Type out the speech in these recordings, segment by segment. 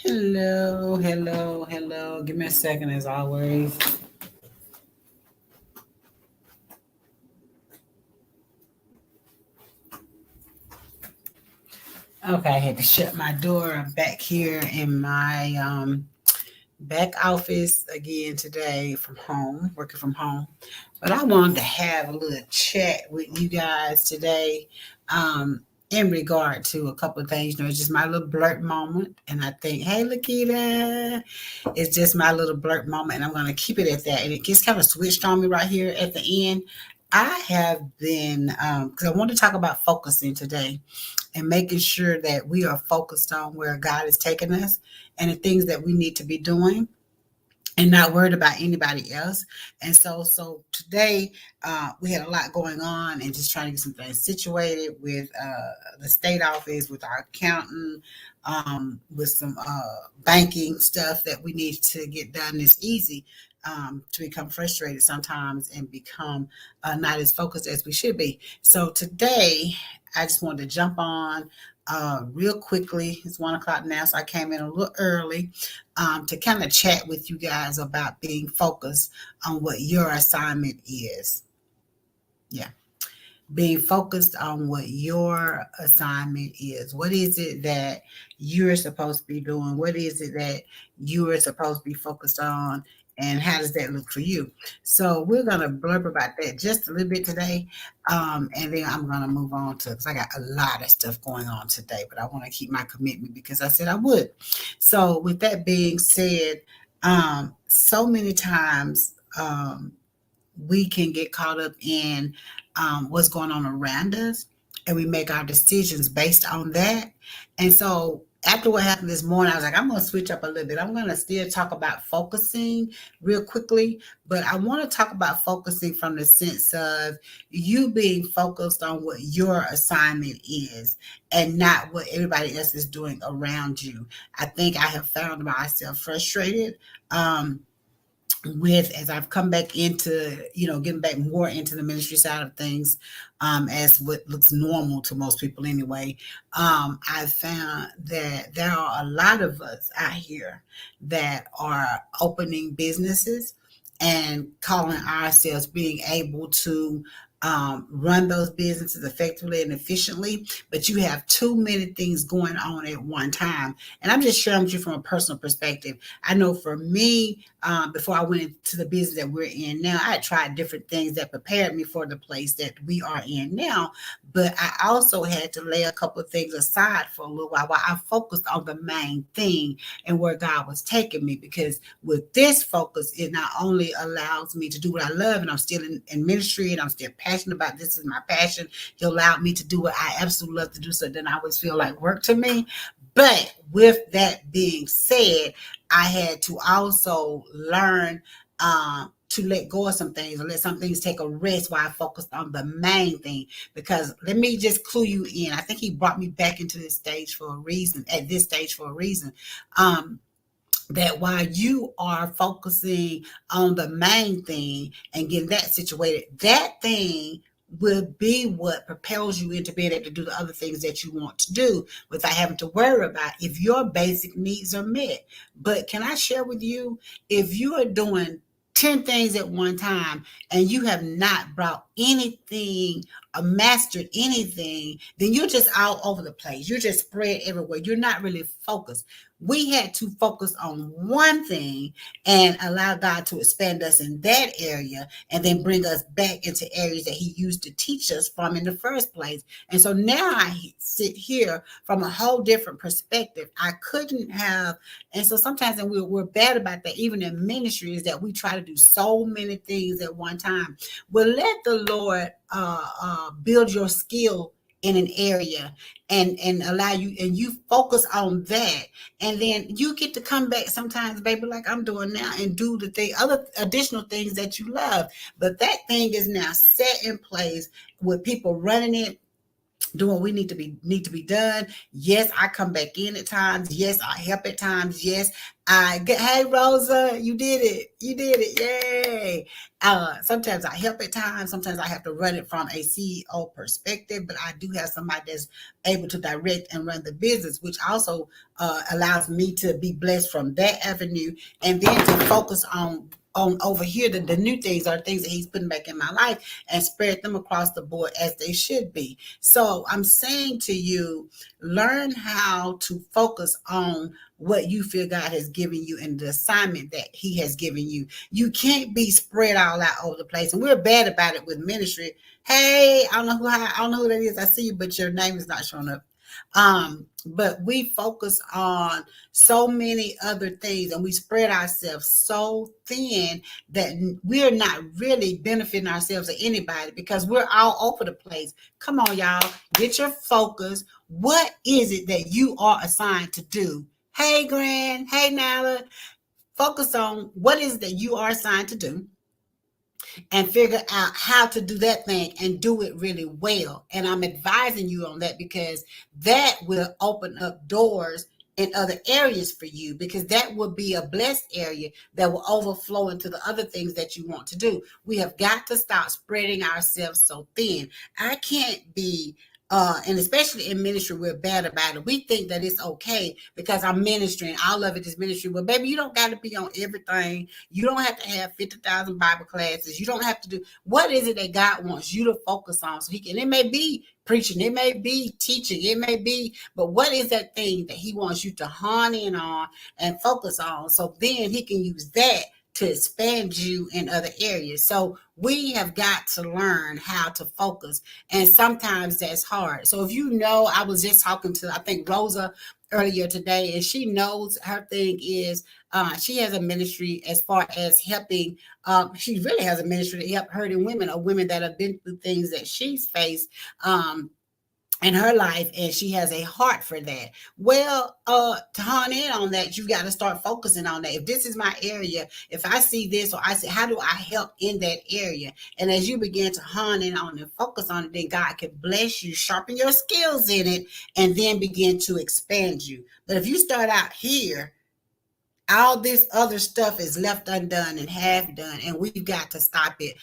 Hello, hello, hello. Give me a second as always. Okay, I had to shut my door. I'm back here in my back office again today from home, working from home. But I wanted to have a little chat with you guys today in regard to a couple of things. It's just my little blurt moment. And I think, hey, Lakita, it's just my little blurt moment. And I'm going to keep it at that. And it gets kind of switched on me right here at the end. I have been, because I want to talk about focusing today and making sure that we are focused on where God is taking us and the things that we need to be doing and not worried about anybody else. And so today we had a lot going on and just trying to get some things situated with the state office, with our accountant, with some banking stuff that we need to get done. It's easy to become frustrated sometimes and become not as focused as we should be. So today I just wanted to jump on real quickly. It's 1 o'clock now, so I came in a little early to kind of chat with you guys about being focused on what your assignment is. Yeah. Being focused on what your assignment is. What is it that you're supposed to be doing? What is it that you are supposed to be focused on? And how does that look for you? So we're gonna blurb about that just a little bit today, and then I'm gonna move on to because I got a lot of stuff going on today, but I want to keep my commitment because I said I would. So with that being said, so many times we can get caught up in what's going on around us and we make our decisions based on that. And so after what happened this morning, I was like, I'm going to switch up a little bit. I'm going to still talk about focusing real quickly, but I want to talk about focusing from the sense of you being focused on what your assignment is and not what everybody else is doing around you. I think I have found myself frustrated. With as I've come back into, getting back more into the ministry side of things, as what looks normal to most people anyway, I've found that there are a lot of us out here that are opening businesses and calling ourselves being able to run those businesses effectively and efficiently, but you have too many things going on at one time. And I'm just sharing with you from a personal perspective. I know for me, before I went into the business that we're in now, I had tried different things that prepared me for the place that we are in now. But I also had to lay a couple of things aside for a little while I focused on the main thing and where God was taking me. Because with this focus, it not only allows me to do what I love, and I'm still in ministry and I'm still passionate about this is my passion. He allowed me to do what I absolutely love to do. So then I always feel like work to me. But with that being said, I had to also learn to let go of some things or let some things take a rest while I focused on the main thing. Because let me just clue you in. I think he brought me back into this stage for a reason, at this stage for a reason. That while you are focusing on the main thing and getting that situated, that thing will be what propels you into being able to do the other things that you want to do without having to worry about if your basic needs are met. But can I share with you, if you are doing 10 things at one time and you have not brought anything or mastered anything, then you're just all over the place. You're just spread everywhere. You're not really focused. We had to focus on one thing and allow God to expand us in that area and then bring us back into areas that he used to teach us from in the first place. And so now I sit here from a whole different perspective. I couldn't have, and so sometimes and we're bad about that, even in ministry, is that we try to do so many things at one time. Well, let the Lord build your skill in an area and allow you, and you focus on that, and then you get to come back sometimes, baby, like I'm doing now, and do the thing, other additional things that you love. But that thing is now set in place with people running it, doing what we need to be done. Yes, I come back in at times. Yes, I help at times. Yes, I get, hey Rosa, you did it. You did it. Yay. Sometimes I help at times. Sometimes I have to run it from a CEO perspective, but I do have somebody that's able to direct and run the business, which also allows me to be blessed from that avenue, and then to focus on over here the new things are things that he's putting back in my life and spread them across the board as they should be. So I'm saying to you, learn how to focus on what you feel God has given you and the assignment that he has given you. You can't be spread all out over the place. And we're bad about it with ministry. Hey, I don't know who that is. I see you, but your name is not showing up. But we focus on so many other things and we spread ourselves so thin that we're not really benefiting ourselves or anybody because we're all over the place. Come on, y'all, get your focus. What is it that you are assigned to do? Hey, Gran. Hey, Nala. Focus on what is it that you are assigned to do and figure out how to do that thing and do it really well. And I'm advising you on that because that will open up doors in other areas for you, because that will be a blessed area that will overflow into the other things that you want to do. We have got to stop spreading ourselves so thin. I can't be and especially in ministry, we're bad about it. We think that it's okay because I'm ministering. All of it is ministry. But baby, you don't got to be on everything. You don't have to have 50,000 Bible classes. You don't have to do, what is it that God wants you to focus on? So he can, it may be preaching, it may be teaching, it may be, but what is that thing that he wants you to hone in on and focus on? So then he can use that to expand you in other areas. So we have got to learn how to focus. And sometimes that's hard. So if you know, I was just talking to, I think, Rosa earlier today, and she knows her thing is she has a ministry as far as helping. She really has a ministry to help hurting women or women that have been through things that she's faced. In her life, and she has a heart for that. Well, to hone in on that, you got to start focusing on that. If this is my area, if I see this, or I say, how do I help in that area? And as you begin to hone in on and focus on it, then God can bless you, sharpen your skills in it, and then begin to expand you. But if you start out here, all this other stuff is left undone and half done, and we've got to stop it.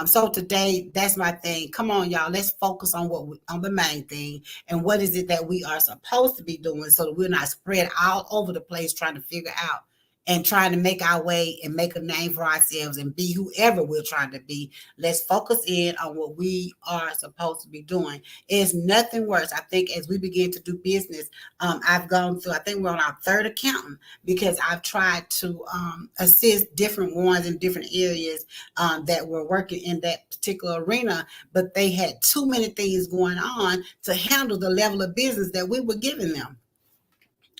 So today, that's my thing. Come on, y'all, let's focus on on the main thing, and what is it that we are supposed to be doing, so that we're not spread all over the place trying to figure out and trying to make our way and make a name for ourselves and be whoever we're trying to be. Let's focus in on what we are supposed to be doing. It's nothing worse. I think as we begin to do business, I've gone through, I think we're on our third accountant, because I've tried to assist different ones in different areas that were working in that particular arena, but they had too many things going on to handle the level of business that we were giving them.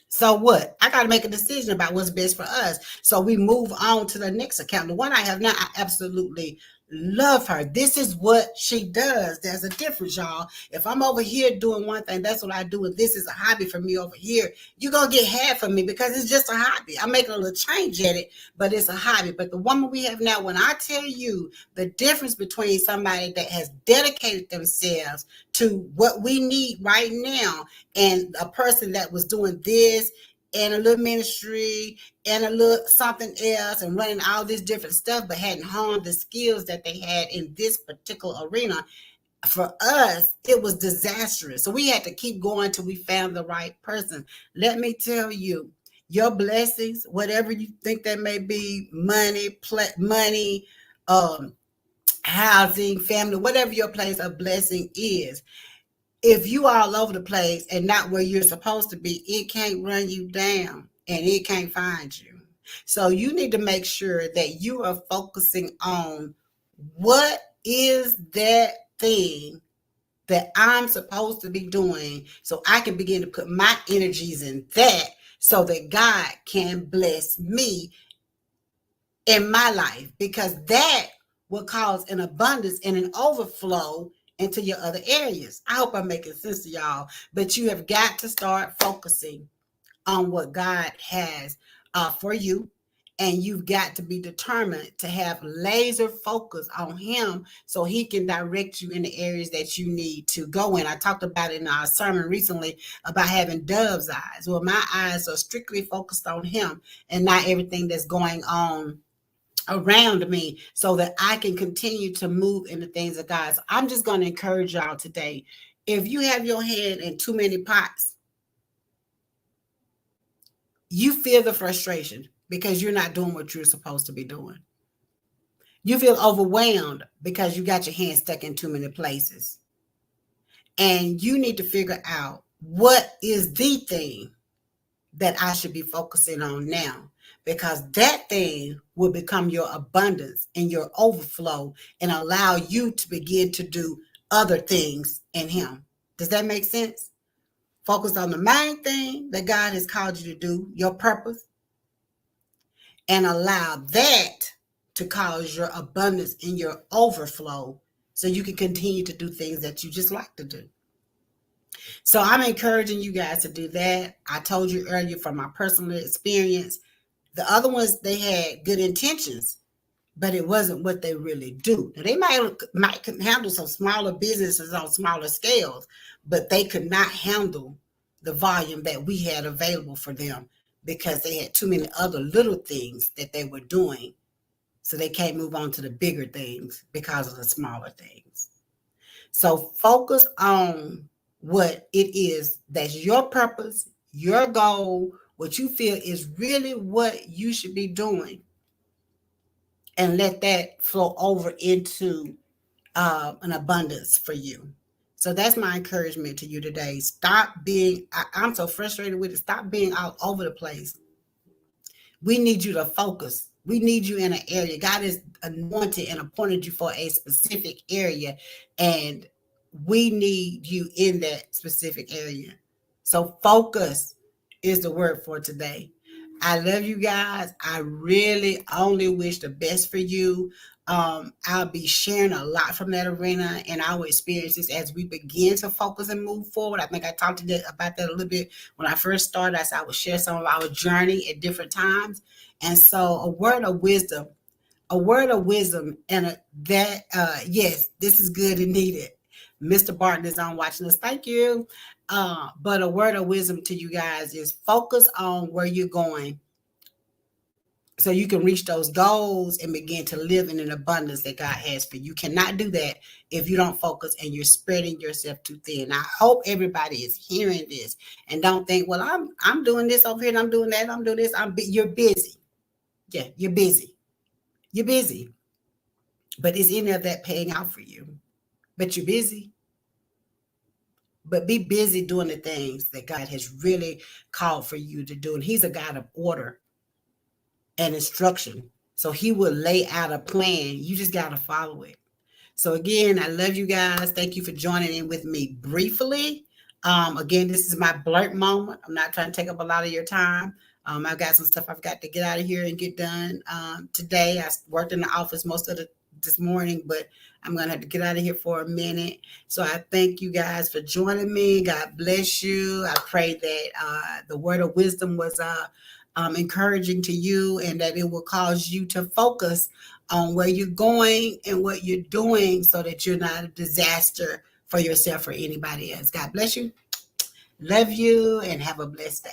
So what? I got to make a decision about what's best for us. So we move on to the next account. The one I have now, I absolutely love her. This is what she does. There's a difference, y'all. If I'm over here doing one thing, that's what I do. And this is a hobby for me over here, you're going to get half of me because it's just a hobby. I'm making a little change at it, but it's a hobby. But the woman we have now, when I tell you the difference between somebody that has dedicated themselves to what we need right now and a person that was doing this and a little ministry and a little something else and running all this different stuff, but hadn't honed the skills that they had in this particular arena. For us, it was disastrous. So we had to keep going till we found the right person. Let me tell you, your blessings, whatever you think that may be, money, housing, family, whatever your place of blessing is, if you are all over the place and not where you're supposed to be, it can't run you down and it can't find you. So you need to make sure that you are focusing on what is that thing that I'm supposed to be doing, so I can begin to put my energies in that, so that God can bless me in my life, because that will cause an abundance and an overflow into your other areas. I hope I'm making sense to y'all, but you have got to start focusing on what God has for you. And you've got to be determined to have laser focus on him so he can direct you in the areas that you need to go in. I talked about it in our sermon recently about having dove's eyes. Well, my eyes are strictly focused on him and not everything that's going on around me, so that I can continue to move in the things of God. So I'm just going to encourage y'all today. If you have your hand in too many pots, you feel the frustration because you're not doing what you're supposed to be doing. You feel overwhelmed because you got your hand stuck in too many places. And you need to figure out what is the thing that I should be focusing on now, because that thing will become your abundance and your overflow and allow you to begin to do other things in him. Does that make sense? Focus on the main thing that God has called you to do, your purpose, and allow that to cause your abundance and your overflow so you can continue to do things that you just like to do. So I'm encouraging you guys to do that. I told you earlier from my personal experience, the other ones, they had good intentions, but it wasn't what they really do. Now, they might handle some smaller businesses on smaller scales, but they could not handle the volume that we had available for them because they had too many other little things that they were doing. So they can't move on to the bigger things because of the smaller things. So focus on what it is that's your purpose, your goal, what you feel is really what you should be doing, and let that flow over into an abundance for you. So that's my encouragement to you today. Stop being, I'm so frustrated with it. Stop being all over the place. We need you to focus. We need you in an area. God has anointed and appointed you for a specific area, and we need you in that specific area. So focus is the word for today. I love you guys. I really only wish the best for you. I'll be sharing a lot from that arena and our experiences as we begin to focus and move forward. I think I talked about that a little bit when I first started. I said I would share some of our journey at different times. And so a word of wisdom, and yes, this is good and needed. Mr. Barton is on watching us. Thank you. But a word of wisdom to you guys is focus on where you're going so you can reach those goals and begin to live in an abundance that God has for you. You cannot do that if you don't focus and you're spreading yourself too thin. I hope everybody is hearing this and don't think, well, I'm doing this over here and I'm doing that. I'm doing this. You're busy. Yeah, you're busy. You're busy. But is any of that paying out for you? But you're busy. But be busy doing the things that God has really called for you to do. And he's a God of order and instruction. So he will lay out a plan. You just got to follow it. So again, I love you guys. Thank you for joining in with me briefly. Again, this is my blurt moment. I'm not trying to take up a lot of your time. I've got some stuff I've got to get out of here and get done today. I worked in the office most of this morning, but I'm going to have to get out of here for a minute. So I thank you guys for joining me. God bless you. I pray that the word of wisdom was encouraging to you and that it will cause you to focus on where you're going and what you're doing so that you're not a disaster for yourself or anybody else. God bless you. Love you and have a blessed day.